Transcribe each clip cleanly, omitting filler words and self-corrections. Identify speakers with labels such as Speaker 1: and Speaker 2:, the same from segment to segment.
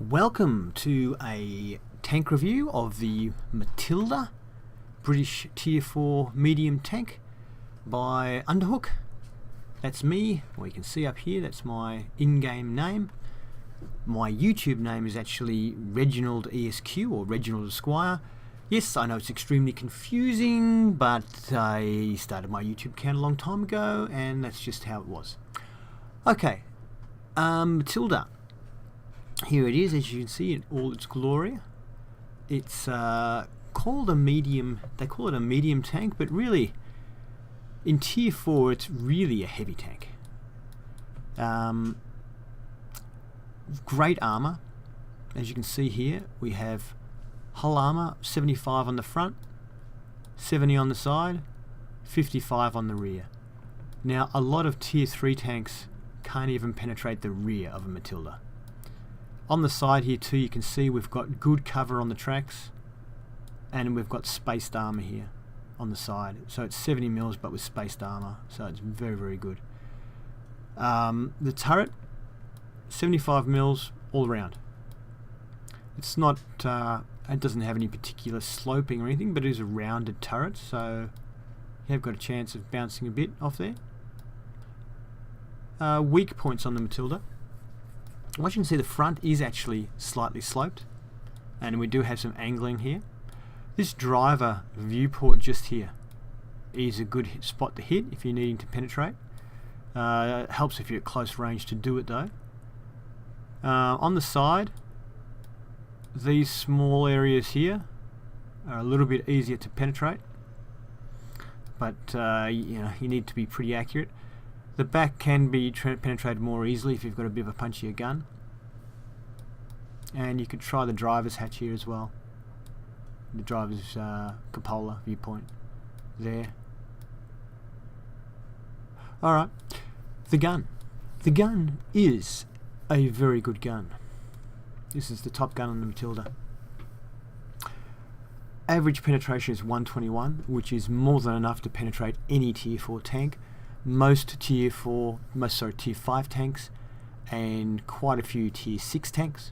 Speaker 1: Welcome to a tank review of the Matilda British Tier 4 medium tank by Underhook. That's me. Well, you can see up here, that's my in-game name. My YouTube name is actually Reginaldesq or Reginaldesq. Yes, I know it's extremely confusing, but I started my YouTube account a long time ago and that's just how it was. Okay, Matilda. Here it is, as you can see, in all its glory. It's called a medium. They call it a medium tank, but really, in Tier 4, it's really a heavy tank. Great armor, as you can see here. We have hull armor 75 on the front, 70 on the side, 55 on the rear. Now, a lot of Tier 3 tanks can't even penetrate the rear of a Matilda. On the side here too, you can see we've got good cover on the tracks, and we've got spaced armor here on the side. So it's 70 mils but with spaced armor, so it's very, very good. The turret, 75 mils all around. It's not, it doesn't have any particular sloping or anything, but it is a rounded turret, so you have got a chance of bouncing a bit off there. Weak points on the Matilda. What you can see, the front is actually slightly sloped, and we do have some angling here. This driver viewport just here is a good spot to hit if you're needing to penetrate. It helps if you're at close range to do it though. On the side, these small areas here are a little bit easier to penetrate, but you need to be pretty accurate. The back can be penetrated more easily if you've got a bit of a punchier gun. And you could try the driver's hatch here as well. The driver's cupola viewpoint there. Alright, the gun. The gun is a very good gun. This is the top gun on the Matilda. Average penetration is 121, which is more than enough to penetrate any Tier 4 tank. Most Tier 5 tanks, and quite a few Tier 6 tanks.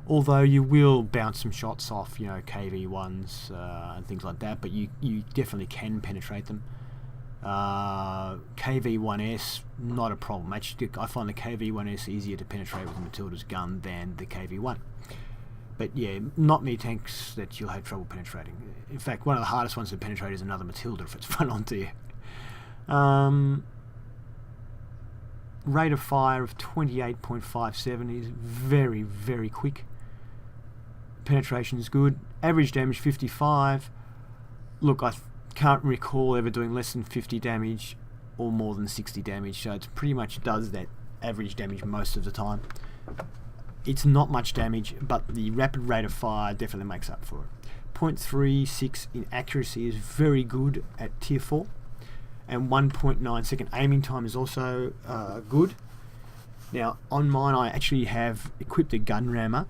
Speaker 1: Although you will bounce some shots off, KV1s and things like that, but you definitely can penetrate them. KV1S, not a problem. Actually, I find the KV1S easier to penetrate with Matilda's gun than the KV1. But yeah, not many tanks that you'll have trouble penetrating. In fact, one of the hardest ones to penetrate is another Matilda if it's front onto you. Rate of fire of 28.57 is very, very quick. Penetration is good. Average damage 55. Look, I can't recall ever doing less than 50 damage or more than 60 damage, so it pretty much does that average damage most of the time. It's not much damage, but the rapid rate of fire definitely makes up for it. 0.36 in accuracy is very good at Tier 4. And 1.9 second aiming time is also good. Now on mine I actually have equipped a gun rammer,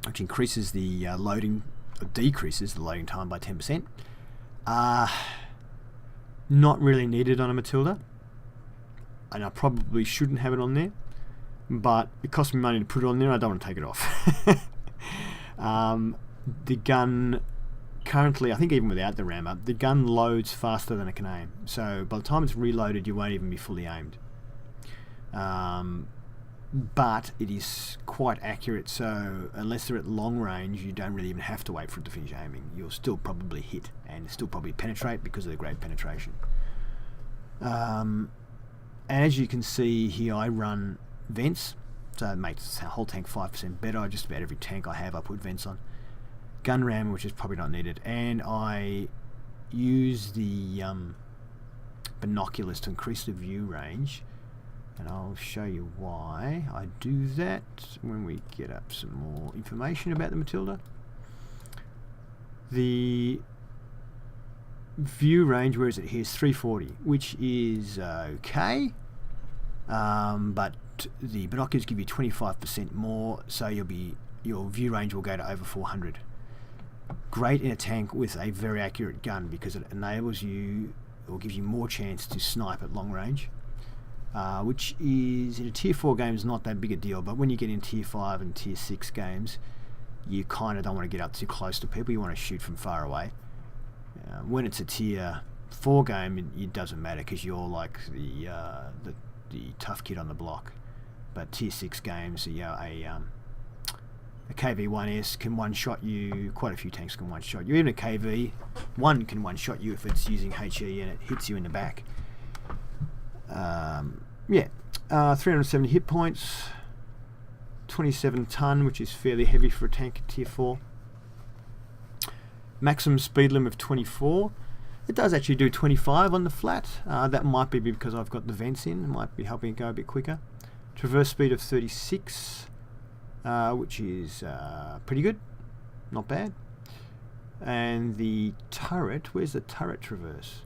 Speaker 1: which increases the decreases the loading time by 10%. Not really needed on a Matilda, and I probably shouldn't have it on there, but it costs me money to put it on there. I don't want to take it off. The gun currently, I think even without the rammer, the gun loads faster than it can aim. So by the time it's reloaded, you won't even be fully aimed. But it is quite accurate, so unless they're at long range, you don't really even have to wait for it to finish aiming. You'll still probably hit and still probably penetrate because of the great penetration. As you can see here, I run vents, so it makes the whole tank 5% better. Just about every tank I have, I put vents on. Gun ram, which is probably not needed, and I use the binoculars to increase the view range, and I'll show you why I do that when we get up some more information about the Matilda. The view range, where is it here, is 340, which is okay, but the binoculars give you 25% more, so your view range will go to over 400. Great in a tank with a very accurate gun because it enables you, or gives you more chance to snipe at long range. which is in a tier 4 game is not that big a deal, but when you get in tier 5 and tier 6 games, you kind of don't want to get up too close to people. You want to shoot from far away. When it's a tier 4 game, it doesn't matter because you're like the tough kid on the block. But tier 6 games, a KV-1S can one-shot you. Quite a few tanks can one-shot you. Even a KV-1 can one-shot you if it's using HE and it hits you in the back. 370 hit points, 27 ton, which is fairly heavy for a tank at tier 4. Maximum speed limit of 24. It does actually do 25 on the flat. That might be because I've got the vents in. It might be helping it go a bit quicker. Traverse speed of 36, which is pretty good. Not bad. And the turret, where's the turret traverse?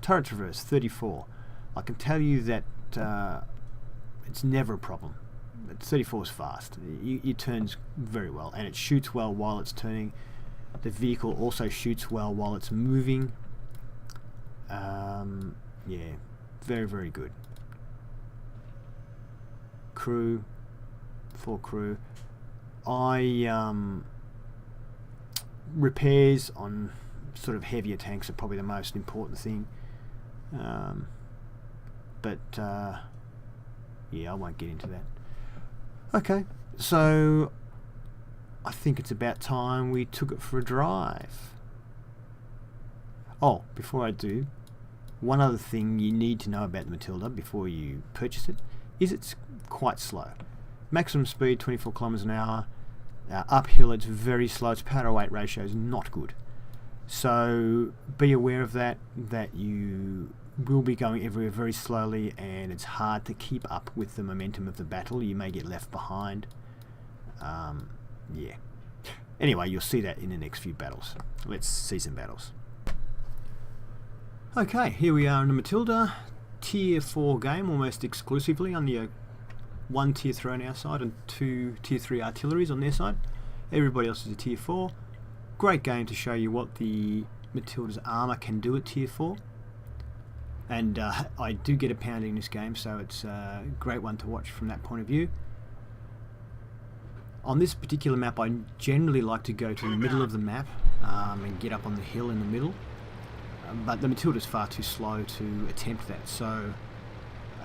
Speaker 1: Turret traverse, 34. I can tell you that it's never a problem. 34 is fast. It turns very well, and it shoots well while it's turning. The vehicle also shoots well while it's moving. Yeah, very, very good. Crew, 4 crew. Repairs on sort of heavier tanks are probably the most important thing. Yeah, I won't get into that. Okay, so I think it's about time we took it for a drive. Oh, before I do, one other thing you need to know about the Matilda before you purchase it is it's quite slow. Maximum speed 24 kilometers an hour. Uphill it's very slow. Its power to weight ratio is not good. So be aware of that you will be going everywhere very slowly, and it's hard to keep up with the momentum of the battle. You may get left behind. Yeah. Anyway, you'll see that in the next few battles. Let's see some battles. Okay, here we are in the Matilda. Tier 4 game, almost exclusively. Only 1 tier 3 on our side and 2 tier 3 artilleries on their side. Everybody else is a tier 4. Great game to show you what the Matilda's armour can do at tier 4. And I do get a pounding in this game, so it's a great one to watch from that point of view. On this particular map, I generally like to go to the middle of the map and get up on the hill in the middle. But the Matilda's far too slow to attempt that, so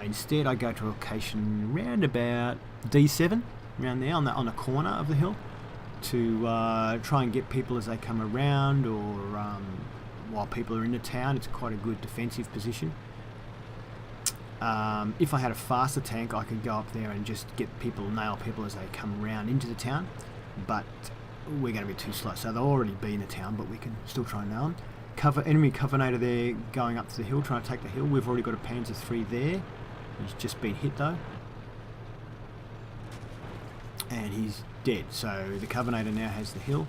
Speaker 1: instead I go to a location around about D7, around there on the corner of the hill, to try and get people as they come around, or while people are in the town. It's quite a good defensive position. If I had a faster tank, I could go up there and just nail people as they come around into the town, but we're going to be too slow, so they'll already be in the town, but we can still try and nail them. Enemy Covenator there going up to the hill, trying to take the hill. We've already got a Panzer III there. He's just been hit though, and he's dead. So the Covenator now has the hill.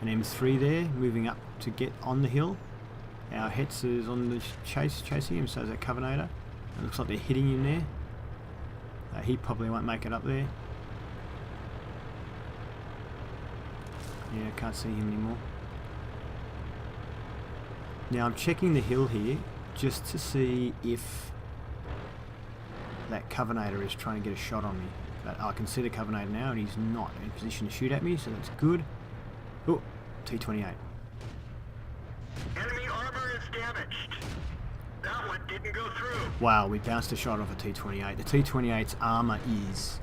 Speaker 1: An M3 there, moving up to get on the hill. Our Hetz is on the chasing him, so is that Covenator. It looks like they're hitting him there. He probably won't make it up there. Yeah, I can't see him anymore. Now I'm checking the hill here just to see if that Covenator is trying to get a shot on me. But I can see the Covenator now, and he's not in position to shoot at me, so that's good. Oh, T-28.
Speaker 2: Enemy armor is damaged. That one didn't go through.
Speaker 1: Wow, we bounced a shot off a T-28. The T-28's armor is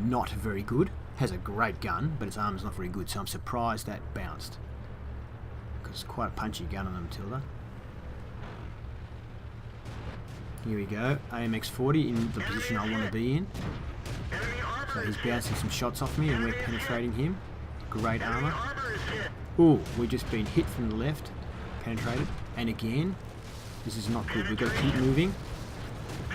Speaker 1: not very good. Has a great gun, but its armor's not very good, so I'm surprised that bounced. Because it's quite a punchy gun on the Matilda. Here we go, AMX-40 in the position I want to be in. So he's bouncing some shots off me and we're penetrating him. Great armor. Ooh, we've just been hit from the left. Penetrated. And again, this is not good. We've got to keep moving.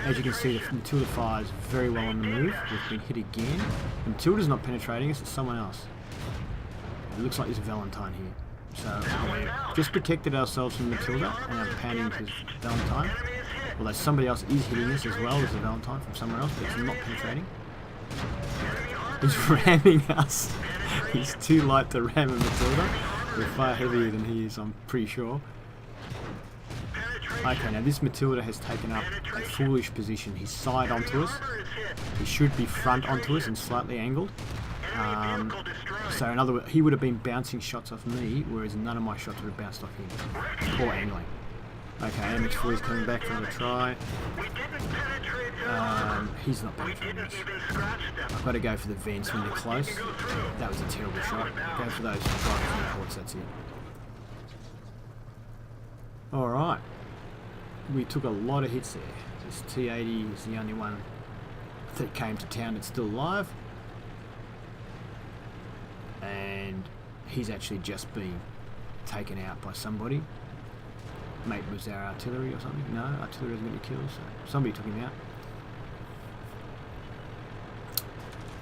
Speaker 1: As you can see, the Matilda fires very well on the move. We've been hit again. The Matilda's not penetrating us, it's someone else. It looks like there's a Valentine here. So we've just protected ourselves from the Matilda and I'm pounding to Valentine. Although somebody else is hitting us as well as the Valentine from somewhere else, but it's not penetrating. He's ramming us. He's too light to ram a Matilda. We're far heavier than he is, I'm pretty sure. Okay, now this Matilda has taken up a foolish position. He's side onto us. He should be front onto us and slightly angled. So in other words, he would have been bouncing shots off me, whereas none of my shots would have bounced off him. Poor angling. Okay, MX4 is coming back for another try. He's not penetrating us. I've got to go for the vents when they're close. That was a terrible shot. Go for those driving ports, that's it. Alright. We took a lot of hits there. This T80 is the only one that came to town that's still alive. And he's actually just been taken out by somebody. Mate, was our artillery or something? No, artillery hasn't been killed, so somebody took him out.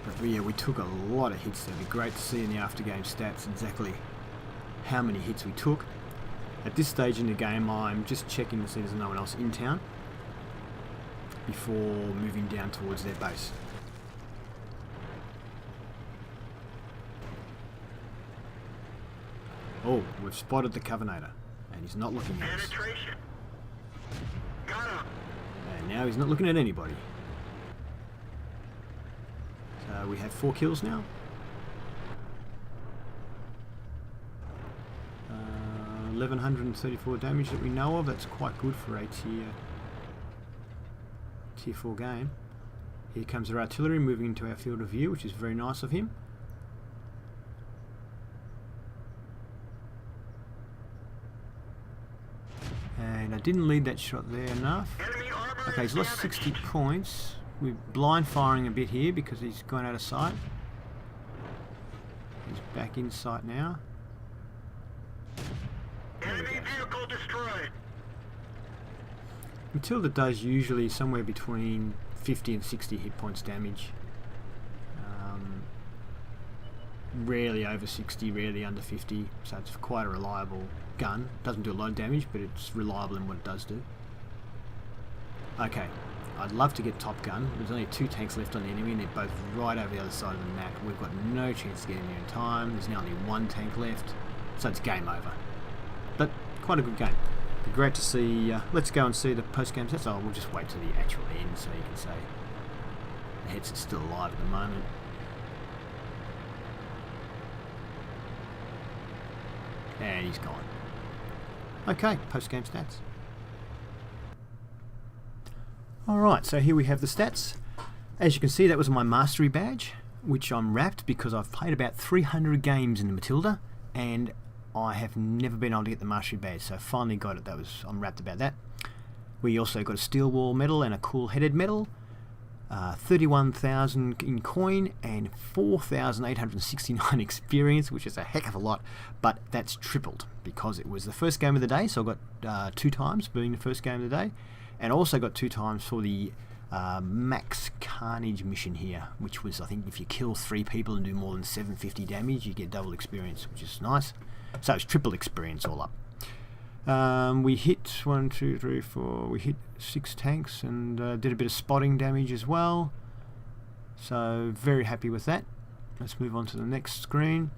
Speaker 1: But yeah, we took a lot of hits there. It'd be great to see in the after-game stats exactly how many hits we took. At this stage in the game, I'm just checking to see there's no one else in town before moving down towards their base. Oh, we've spotted the Covenator, and he's not looking at us. And now he's not looking at anybody. So we have 4 kills now. 1134 damage that we know of. That's quite good for a tier 4 game. Here comes our artillery moving into our field of view, which is very nice of him. And I didn't lead that shot there enough. Okay, he's lost 60 points. We're blind firing a bit here because he's gone out of sight. He's back in sight now.
Speaker 2: Enemy vehicle destroyed.
Speaker 1: Matilda does usually somewhere between 50 and 60 hit points damage. Rarely over 60, rarely under 50, so it's quite a reliable gun. Doesn't do a lot of damage, but it's reliable in what it does do. Okay, I'd love to get Top Gun. There's only 2 tanks left on the enemy and they're both right over the other side of the map. We've got no chance to get in there in time. There's now only 1 tank left, so it's game over. But quite a good game. Be great to see. Let's go and see the post-game stats. Oh, we'll just wait till the actual end so you can say the headset's still alive at the moment. And he's gone. Okay, post-game stats. Alright, so here we have the stats. As you can see, that was my mastery badge, which I'm wrapped because I've played about 300 games in the Matilda, and I have never been able to get the mastery badge, so I finally got it. I'm wrapped about that. We also got a steel wall medal and a cool headed medal, 31,000 in coin and 4,869 experience, which is a heck of a lot, but that's tripled because it was the first game of the day, so I got 2 times being the first game of the day, and also got 2 times for the Max Carnage mission here, which was, I think, if you kill 3 people and do more than 750 damage, you get double experience, which is nice. So it's triple experience all up. We hit 1, 2, 3, 4. We hit 6 tanks and did a bit of spotting damage as well. So very happy with that. Let's move on to the next screen.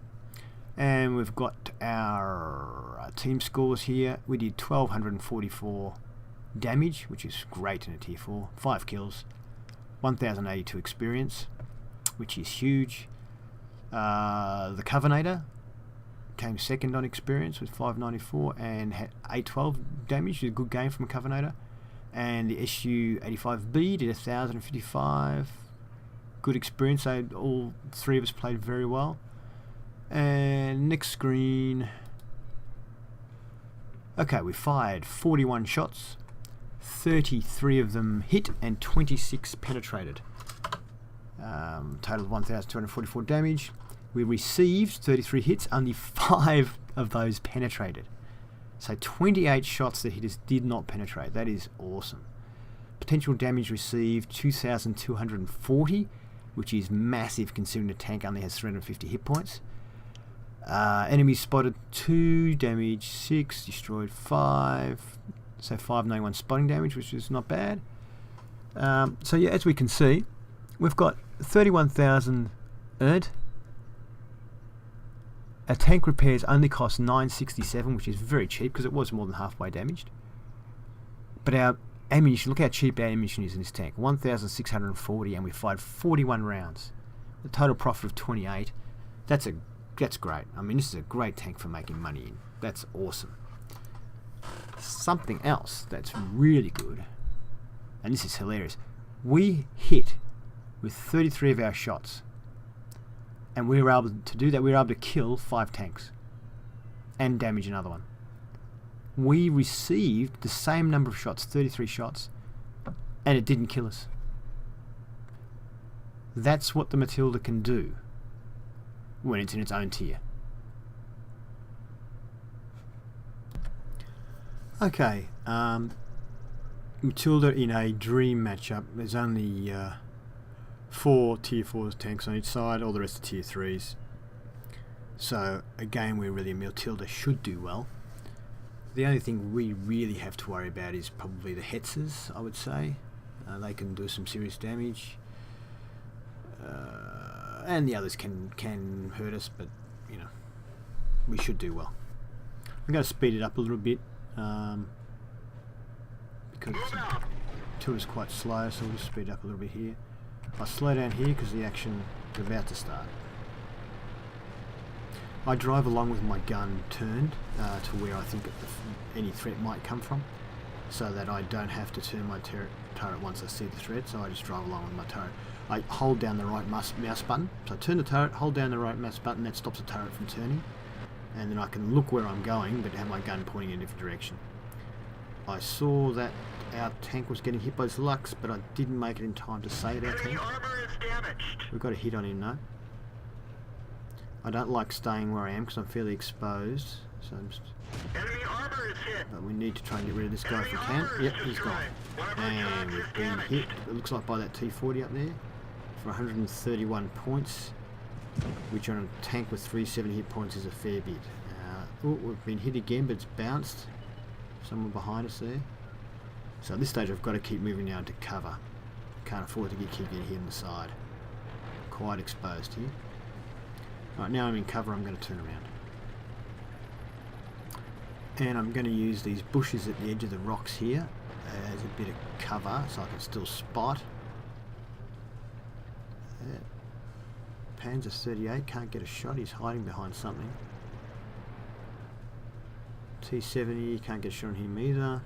Speaker 1: And we've got our team scores here. We did 1,244 damage, which is great in a tier 4. 5 kills, 1,082 experience, which is huge. The Covenator came second on experience with 594 and had 812 damage. A good game from a Covenator. And the SU-85B did 1,055. Good experience. So all 3 of us played very well. And next screen. Okay, we fired 41 shots. 33 of them hit and 26 penetrated. Total of 1,244 damage. We received 33 hits, only 5 of those penetrated. So 28 shots that hit us did not penetrate. That is awesome. Potential damage received 2,240, which is massive considering the tank only has 350 hit points. Enemies spotted 2, damage 6, destroyed 5. So 591 spotting damage, which is not bad. So yeah, as we can see, we've got 31,000 earned. Our tank repairs only cost 967, which is very cheap because it was more than halfway damaged. But our ammunition, look how cheap our ammunition is in this tank. 1,640, and we fired 41 rounds. A total profit of 28. That's great. I mean, this is a great tank for making money in. That's awesome. Something else that's really good, and this is hilarious. We hit with 33 of our shots, and we were able to do that. We were able to kill 5 tanks and damage another one. We received the same number of shots, 33 shots, and it didn't kill us. That's what the Matilda can do when it's in its own tier. Okay, Matilda in a dream matchup. There's only 4 tier 4s tanks on each side, all the rest are tier 3s. So a game where really Matilda should do well. The only thing we really have to worry about is probably the Hetzers, I would say. They can do some serious damage. And the others can hurt us, but you know, we should do well. I'm going to speed it up a little bit because Matilda's quite slow, so we'll just speed up a little bit here. I'll slow down here because the action is about to start. I drive along with my gun turned to where I think any threat might come from, so that I don't have to turn my turret once I see the threat, so I just drive along with my turret. I hold down the right mouse button, so I turn the turret, hold down the right mouse button, that stops the turret from turning, and then I can look where I'm going but have my gun pointing in a different direction. I saw that our tank was getting hit by this Lux, but I didn't make it in time to save our tank. We've got a hit on him though. I don't like staying where I am because I'm fairly exposed, so I'm just... But we need to try and get rid of this guy if we can. Yep, he's gone. And we've been hit, it looks like, by that T-40 up there for 131 points, which on a tank with 370 hit points is a fair bit. Oh, we've been hit again, but it's bounced. Someone behind us there. So at this stage I've got to keep moving now into cover. Can't afford to keep getting hit on the side. Quite exposed here. Right, now I'm in cover, I'm going to turn around. And I'm going to use these bushes at the edge of the rocks here as a bit of cover so I can still spot. Panzer 38 can't get a shot, he's hiding behind something. T70 can't get a shot on him either.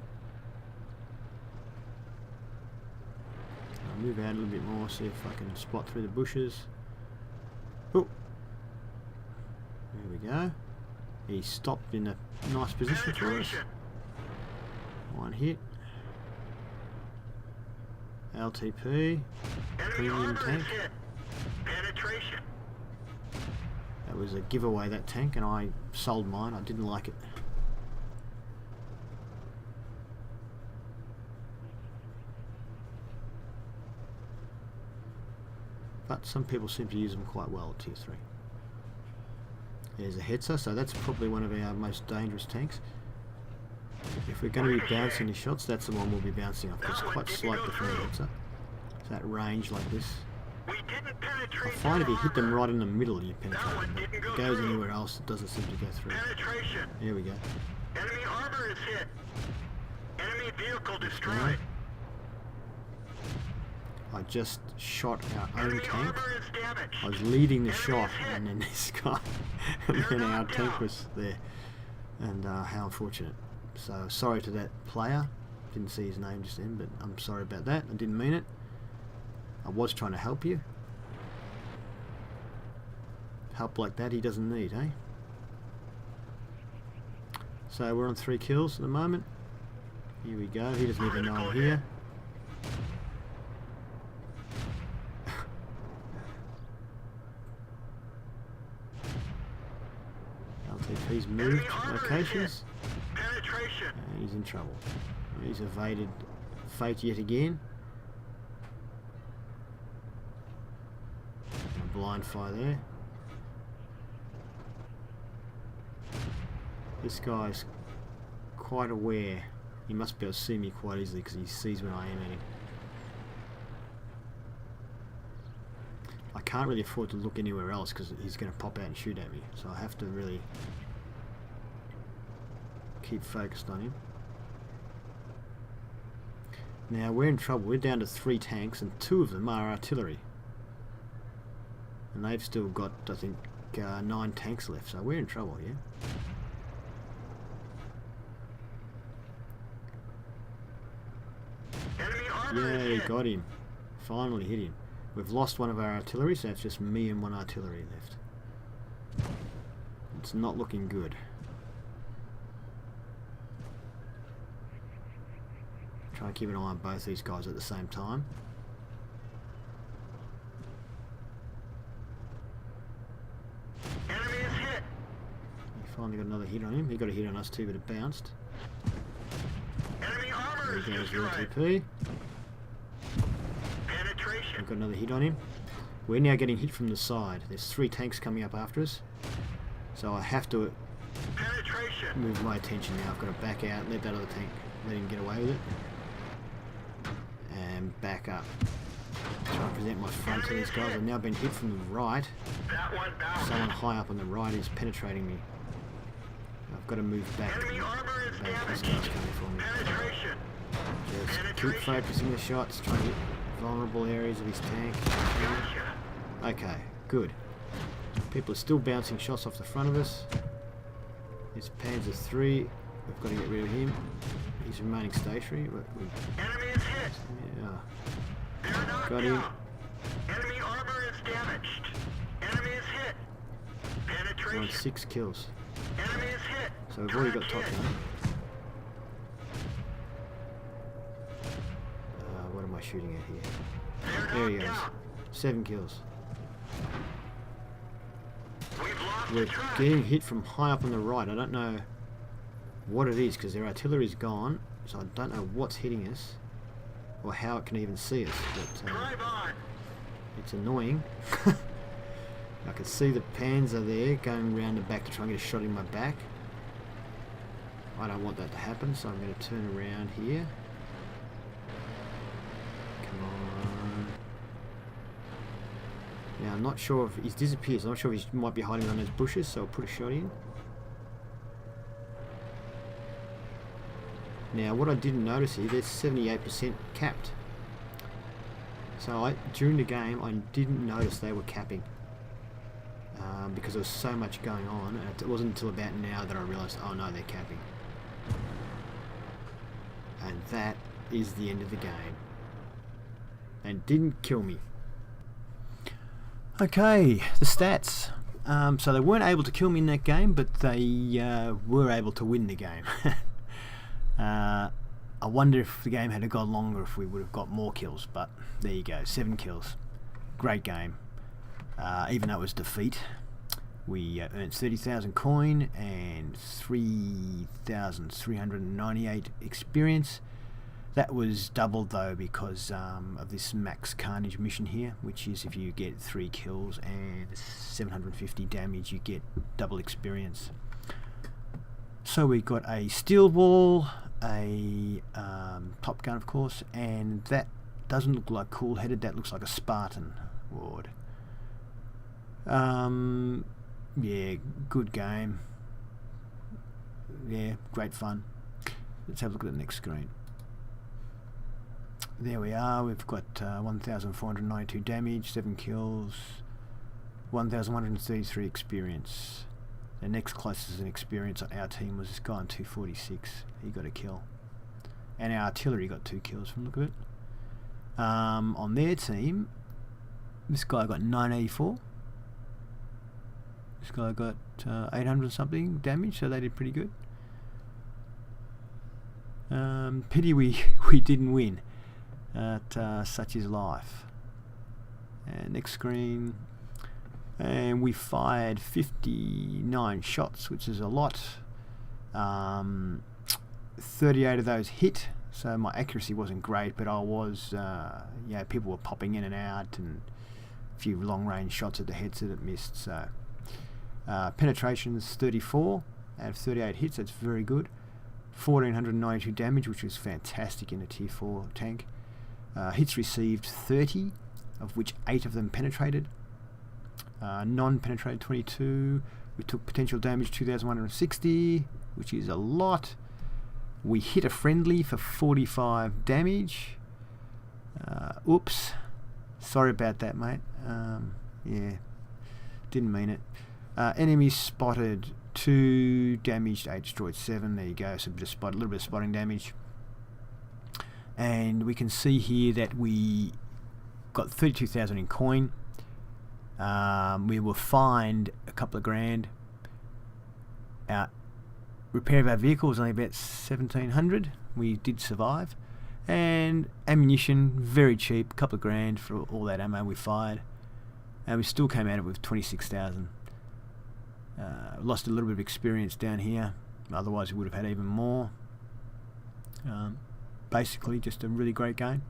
Speaker 1: I'll move out a little bit more, see if I can spot through the bushes. Oh, there we go. He stopped in a nice position for us. One hit. LTP. Premium tank. That was a giveaway, that tank, and I sold mine. I didn't like it. But some people seem to use them quite well at tier 3. There's a Hetzer, so that's probably one of our most dangerous tanks. If we're going to be bouncing his shots, that's the one we'll be bouncing off. It's quite slow to defend Hetzer. It's that range like this. I find if you hit them right in the middle, you penetrate them. If it goes anywhere else, it doesn't seem to go through. There we go.
Speaker 2: Enemy armor is hit. Enemy vehicle destroyed.
Speaker 1: I just shot our own tank. I was leading the shot, and then this guy, and then our tank was there. And how unfortunate. So sorry to that player. Didn't see his name just then, but I'm sorry about that. I didn't mean it. I was trying to help you. Help like that he doesn't need, eh? So we're on 3 kills at the moment. Here we go. He doesn't even know I'm here. LTP's moved locations. And he's in trouble. He's evaded fate yet again. A blind fire there. This guy's quite aware. He must be able to see me quite easily because he sees when I am at him. I can't really afford to look anywhere else because he's going to pop out and shoot at me. So I have to really keep focused on him. Now we're in trouble. We're down to 3 tanks, and 2 of them are artillery. And they've still got, I think, 9 tanks left, so we're in trouble here.
Speaker 2: Enemy armor
Speaker 1: Yeah,
Speaker 2: is
Speaker 1: we
Speaker 2: hit.
Speaker 1: got him. Finally hit him. We've lost one of our artillery, so it's just me and 1 artillery left. It's not looking good. Try and keep an eye on both these guys at the same time.
Speaker 2: Enemy is hit.
Speaker 1: We finally got another hit on him. He got a hit on us too, but it bounced.
Speaker 2: Enemy armor is
Speaker 1: There goes the
Speaker 2: destroyed.
Speaker 1: LTP.
Speaker 2: Penetration.
Speaker 1: We've got another hit on him. We're now getting hit from the side. There's 3 tanks coming up after us. So I have to
Speaker 2: Penetration.
Speaker 1: move my attention now. I've got to back out, let that other tank, let him get away with it. And back up. Try and present my front to these guys. I've now been hit from the right.
Speaker 2: That one bounced.
Speaker 1: Someone high up on the right is penetrating me. I've got to move back.
Speaker 2: Enemy armor is
Speaker 1: Back. This
Speaker 2: damaged.
Speaker 1: guy's coming for me.
Speaker 2: Penetration.
Speaker 1: Just keep
Speaker 2: Penetration.
Speaker 1: focusing the shots, trying to hit vulnerable areas of his tank.
Speaker 2: Gotcha.
Speaker 1: Okay, good. People are still bouncing shots off the front of us. It's Panzer 3. We've got to get rid of him. He's remaining stationary.
Speaker 2: Enemy is hit.
Speaker 1: Yeah.
Speaker 2: They're knocked
Speaker 1: Got him.
Speaker 2: down. Enemy armor is damaged. Enemy is hit.
Speaker 1: We're on
Speaker 2: Penetration.
Speaker 1: 6 kills.
Speaker 2: Enemy is hit.
Speaker 1: So we've already got
Speaker 2: Track
Speaker 1: top
Speaker 2: hit.
Speaker 1: down. What am I shooting at here?
Speaker 2: They're
Speaker 1: There he
Speaker 2: knocked
Speaker 1: goes.
Speaker 2: down.
Speaker 1: 7 kills.
Speaker 2: We've lost
Speaker 1: We're
Speaker 2: the track.
Speaker 1: getting hit from high up on the right. I don't know what it is because their artillery's gone, so I don't know what's hitting us or how it can even see us. But
Speaker 2: Drive on.
Speaker 1: it's annoying. I can see the Panzer there going around the back to try and get a shot in my back. I don't want that to happen, so I'm going to turn around here. Come on. Now I'm not sure if he's disappeared, so I'm not sure if he might be hiding on those bushes, so I'll put a shot in. Now what I didn't notice here, there's 78% capped. So during the game I didn't notice they were capping. Because there was so much going on, and it wasn't until about now that I realised, oh no, they're capping. And that is the end of the game. And didn't kill me. Okay, the stats. So they weren't able to kill me in that game, but they were able to win the game. I wonder if the game had gone longer if we would have got more kills, but there you go, 7 kills. Great game. Even though it was defeat, we earned 30,000 coin and 3,398 experience. That was doubled though because of this max carnage mission here, which is if you get 3 kills and 750 damage, you get double experience. So we got a steel ball, a top gun of course, and that doesn't look like cool headed, that looks like a Spartan ward. Yeah, good game. Yeah, great fun. Let's have a look at the next screen. There we are, we've got 1,492 damage, 7 kills, 1,133 experience. The next closest in experience on our team was this guy on 246. He got a kill. And our artillery got 2 kills from the look of it. On their team, this guy got 984. This guy got 800 something damage, so they did pretty good. Pity we didn't win. Such is life. And next screen. And we fired 59 shots, which is a lot. 38 of those hit, so my accuracy wasn't great, but I was, people were popping in and out, and a few long range shots at the heads that it missed. So penetration's 34 out of 38 hits, that's very good. 1,492 damage, which was fantastic in a tier 4 tank. Hits received 30, of which 8 of them penetrated. Non-penetrated 22. We took potential damage 2,160, which is a lot. We hit a friendly for 45 damage. Oops. Sorry about that, mate. Yeah, didn't mean it. Enemies spotted, 2 damaged, 8 destroyed, 7. There you go. So a little bit of spotting damage. And we can see here that we got 32,000 in coin. We were fined a couple of grand. Repair of our vehicle was only about 1,700. We did survive. And ammunition, very cheap, a couple of grand for all that ammo we fired. And we still came out of it with 26,000. Lost a little bit of experience down here. Otherwise we would have had even more. Basically just a really great game.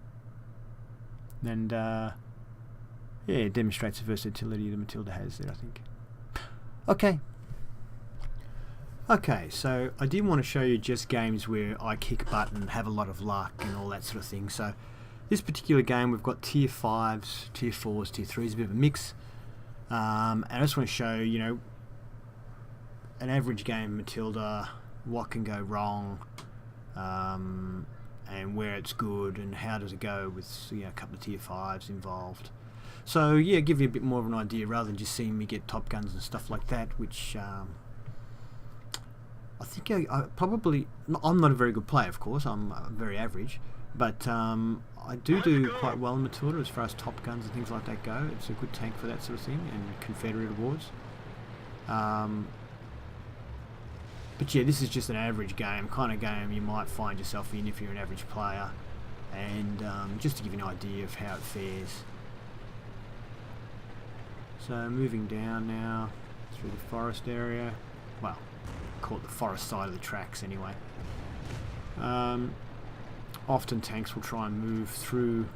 Speaker 1: And yeah, it demonstrates the versatility that Matilda has there, I think. Okay, so I did want to show you just games where I kick butt and have a lot of luck and all that sort of thing. So this particular game, we've got tier 5s, tier 4s, tier 3s, a bit of a mix. And I just want to show, you know, an average game Matilda, what can go wrong, and where it's good, and how does it go with, you know, a couple of tier 5s involved. So yeah, give you a bit more of an idea rather than just seeing me get top guns and stuff like that, which I think I probably, I'm not a very good player, of course, I'm very average, but I do quite well in Matilda as far as top guns and things like that go. It's a good tank for that sort of thing, and Confederate awards. But yeah, this is just an average game, kind of game you might find yourself in if you're an average player, and just to give you an idea of how it fares. So moving down now through the forest area, well, call it the forest side of the tracks anyway. Often tanks will try and move through,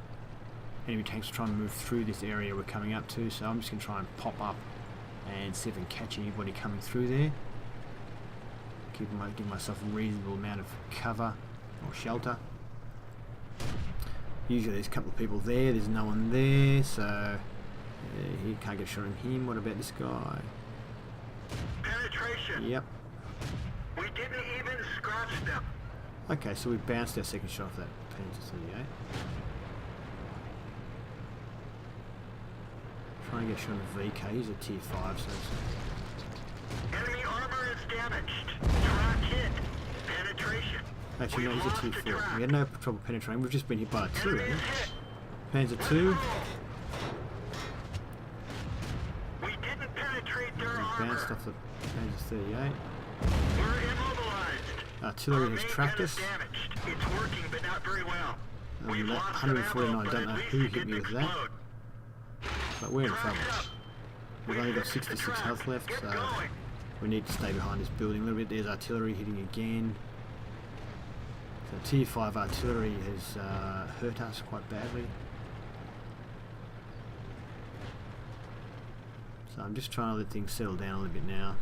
Speaker 1: enemy tanks will try and move through this area we're coming up to, so I'm just going to try and pop up and see if I can catch anybody coming through there. Give myself a reasonable amount of cover or shelter. Usually there's a couple of people there, there's no one there, so he can't get a shot on him. What about this guy?
Speaker 2: Penetration.
Speaker 1: Yep.
Speaker 2: We didn't even scratch them.
Speaker 1: Okay, so we bounced our second shot off that Panzer 38. Trying to get a shot on VK, he's a tier 5, so
Speaker 2: Enemy armor is damaged. Track hit. Penetration.
Speaker 1: actually no, he's a tier 4. We had no trouble penetrating, we've just been hit by a 2,
Speaker 2: Enemy
Speaker 1: eh?
Speaker 2: is hit.
Speaker 1: Panzer 2.
Speaker 2: We didn't penetrate their
Speaker 1: We
Speaker 2: armor.
Speaker 1: bounced off the Panzer 38.
Speaker 2: We're immobilized.
Speaker 1: Artillery
Speaker 2: Our
Speaker 1: has
Speaker 2: main
Speaker 1: tracked
Speaker 2: gun
Speaker 1: us.
Speaker 2: is damaged. It's working, but not very well. We've
Speaker 1: That
Speaker 2: lost some
Speaker 1: 149,
Speaker 2: ammo,
Speaker 1: I
Speaker 2: but
Speaker 1: don't
Speaker 2: at
Speaker 1: know
Speaker 2: least
Speaker 1: who
Speaker 2: it
Speaker 1: hit
Speaker 2: didn't
Speaker 1: me with that,
Speaker 2: explode.
Speaker 1: but we're in
Speaker 2: Track
Speaker 1: trouble.
Speaker 2: up.
Speaker 1: We've only got
Speaker 2: fixed the
Speaker 1: 66
Speaker 2: track.
Speaker 1: health left,
Speaker 2: Get
Speaker 1: so
Speaker 2: going.
Speaker 1: we need to stay behind this building a little bit. There's artillery hitting again. So tier 5 artillery has hurt us quite badly. So I'm just trying to let things settle down a little bit now.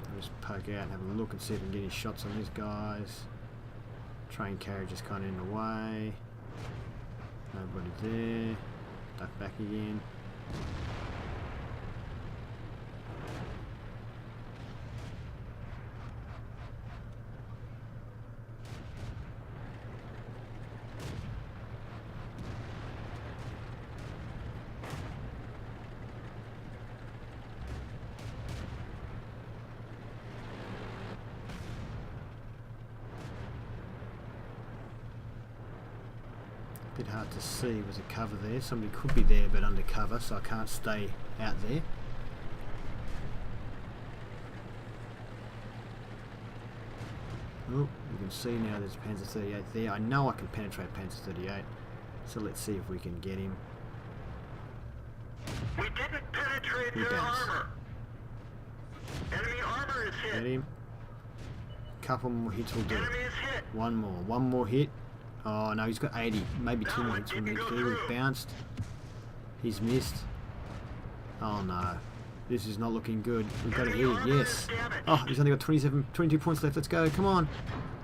Speaker 1: I'll just poke out and have a look and see if I can get any shots on these guys. Train carriage is kind of in the way. Nobody there. Duck back again. Bit hard to see, was a cover there. Somebody could be there but under cover, so I can't stay out there. Oh, you can see now there's a Panzer 38 there. I know I can penetrate Panzer 38, so let's see if we can get him.
Speaker 2: We didn't penetrate
Speaker 1: We
Speaker 2: their
Speaker 1: bounced.
Speaker 2: armor. Enemy armor is
Speaker 1: Get
Speaker 2: hit.
Speaker 1: him. Couple more hits will do it.
Speaker 2: Enemy is hit.
Speaker 1: One more hit. Oh no, he's got 80. Maybe 2 more hits we need to do. We've bounced. He's missed. Oh no. This is not looking good. We've got to hit it. Yes. Oh, he's only got 22 points left. Let's go. Come on.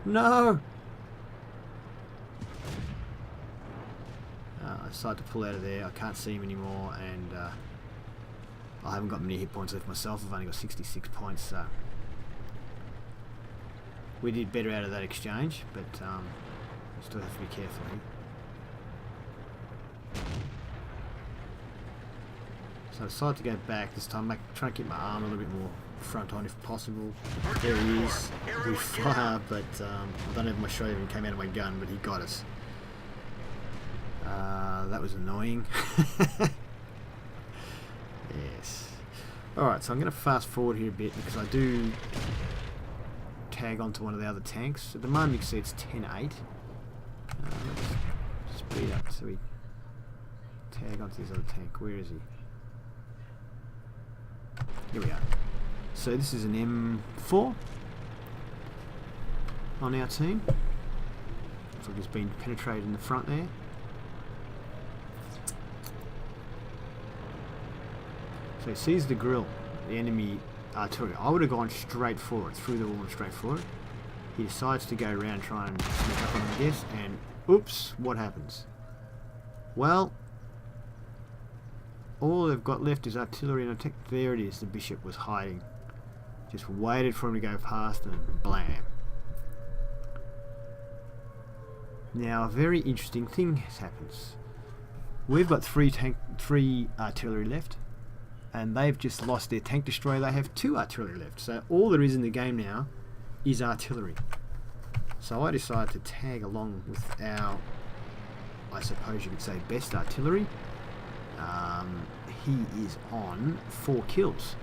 Speaker 1: No. I decided to pull out of there. I can't see him anymore, and I haven't got many hit points left myself. I've only got 66 points, so we did better out of that exchange, but Still have to be careful here. So I decided to go back this time, try and keep my arm a little bit more front on if possible. There he is, with fire, but I don't know if my shot even came out of my gun, but he got us. That was annoying. Yes. Alright, so I'm going to fast forward here a bit because I do tag onto one of the other tanks. At the moment you can see it's 10-8. Let's speed up so we tag onto this other tank. Where is he? Here we are. So this is an M4 on our team. Looks like he's been penetrated in the front there. So he sees the grill, the enemy artillery. I would have gone straight for it, through the wall and straight for it. He decides to go around and try and sneak up on him, I guess, and oops, what happens? Well, all they've got left is artillery and attack. There it is, the bishop was hiding. Just waited for him to go past and blam. Now a very interesting thing happens. We've got three artillery left, and they've just lost their tank destroyer. They have 2 artillery left, so all there is in the game now is artillery. So I decided to tag along with our, I suppose you could say, best artillery. He is on 4 kills.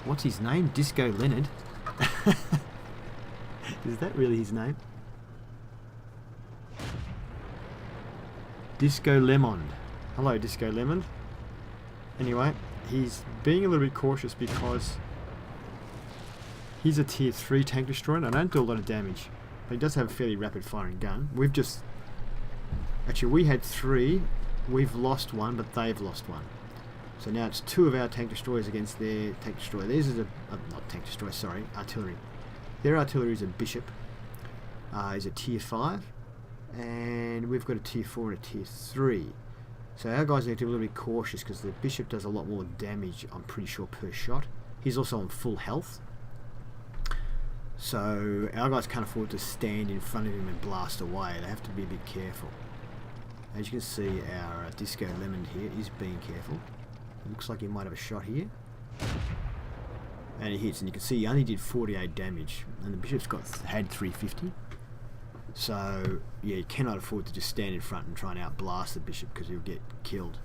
Speaker 1: What's his name? Disco Leonard. Is that really his name? Disco Lemon. Hello, Disco Lemon. Anyway, he's being a little bit cautious because he's a tier 3 tank destroyer and I don't do a lot of damage. But he does have a fairly rapid firing gun. We've just... Actually, we had 3. We've lost 1, but they've lost 1. So now it's 2 of our tank destroyers against their tank destroyer. Theirs is a... not tank destroyer, sorry. Artillery. Their artillery is a bishop. Is a tier 5. And we've got a tier 4 and a tier 3. So our guys need to be a little bit cautious because the bishop does a lot more damage, I'm pretty sure, per shot. He's also on full health. So our guys can't afford to stand in front of him and blast away. They have to be a bit careful. As you can see, our Disco Lemon here is being careful. It looks like he might have a shot here. And he hits, and you can see he only did 48 damage. And the bishop's had 350. So, yeah, you cannot afford to just stand in front and try and outblast the bishop because he'll get killed.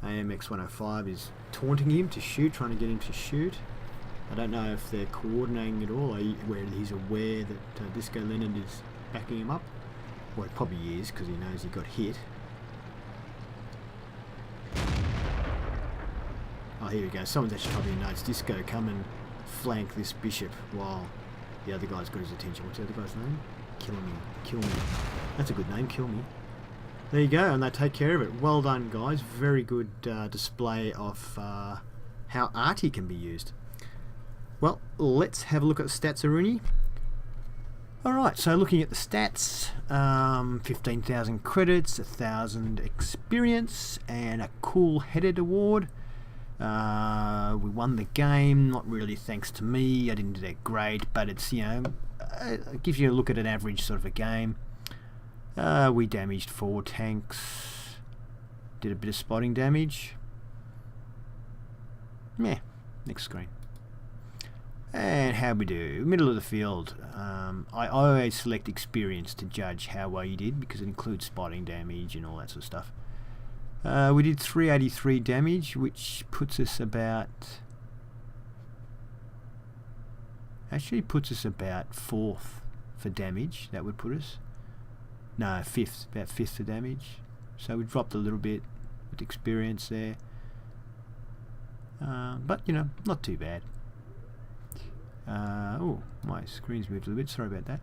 Speaker 1: AMX-105 is taunting him to shoot, trying to get him to shoot. I don't know if they're coordinating at all, where he's aware that Disco Leonard is backing him up. Well, he probably is because he knows he got hit. Oh, here we go. Someone's actually probably notes Disco come and flank this bishop while the other guy's got his attention. What's the other guy's name? Kill me. Kill me. That's a good name, Kill Me. There you go, and they take care of it. Well done, guys. Very good display of how arty can be used. Well, let's have a look at the stats, Aruni. Alright, so looking at the stats, 15,000 credits, 1,000 experience, and a cool headed award. We won the game, not really thanks to me, I didn't do that great, but it's, you know, it gives you a look at an average sort of a game. We damaged 4 tanks, did a bit of spotting damage. Meh, next screen. And how we do, middle of the field. I always select experience to judge how well you did because it includes spotting damage and all that sort of stuff. We did 383 damage, which puts us about... Actually puts us about 4th for damage, that would put us. No, 5th, about 5th for damage. So we dropped a little bit with experience there. But, you know, not too bad. Oh, my screen's moved a little bit, sorry about that.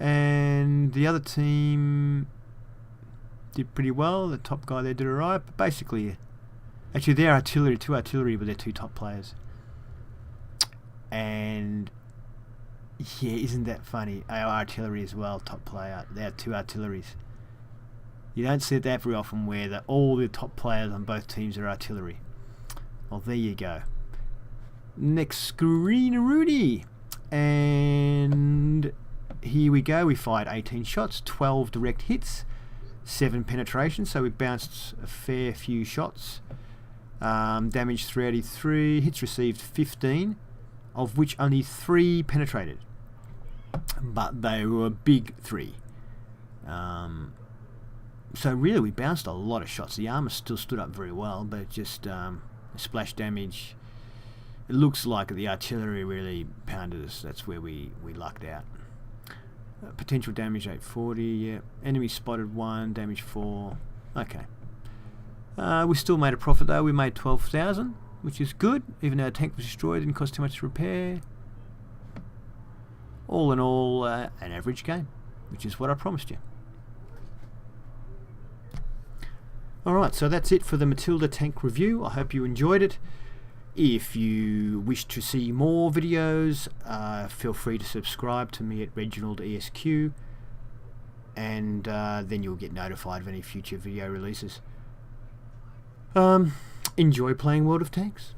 Speaker 1: And the other team did pretty well. The top guy there did alright, but basically, actually their artillery, 2 artillery were their 2 top players. And yeah, isn't that funny? Our artillery as well, top player. They have 2 artilleries. You don't see that very often where all the top players on both teams are artillery. Well, there you go. Next screen, Rudy. And here we go. We fired 18 shots, 12 direct hits, 7 penetrations, so we bounced a fair few shots. Damage 383, hits received 15, of which only 3 penetrated. But they were big 3. So really we bounced a lot of shots. The armour still stood up very well, but just splash damage. It looks like the artillery really pounded us. That's where we lucked out. Potential damage 840, yeah. Enemy spotted 1, damage 4. Okay. We still made a profit though. We made 12,000, which is good. Even though the tank was destroyed, didn't cost too much to repair. All in all, an average game, which is what I promised you. Alright, so that's it for the Matilda tank review. I hope you enjoyed it. If you wish to see more videos, feel free to subscribe to me at Reginaldesq, and then you'll get notified of any future video releases. Enjoy playing World of Tanks.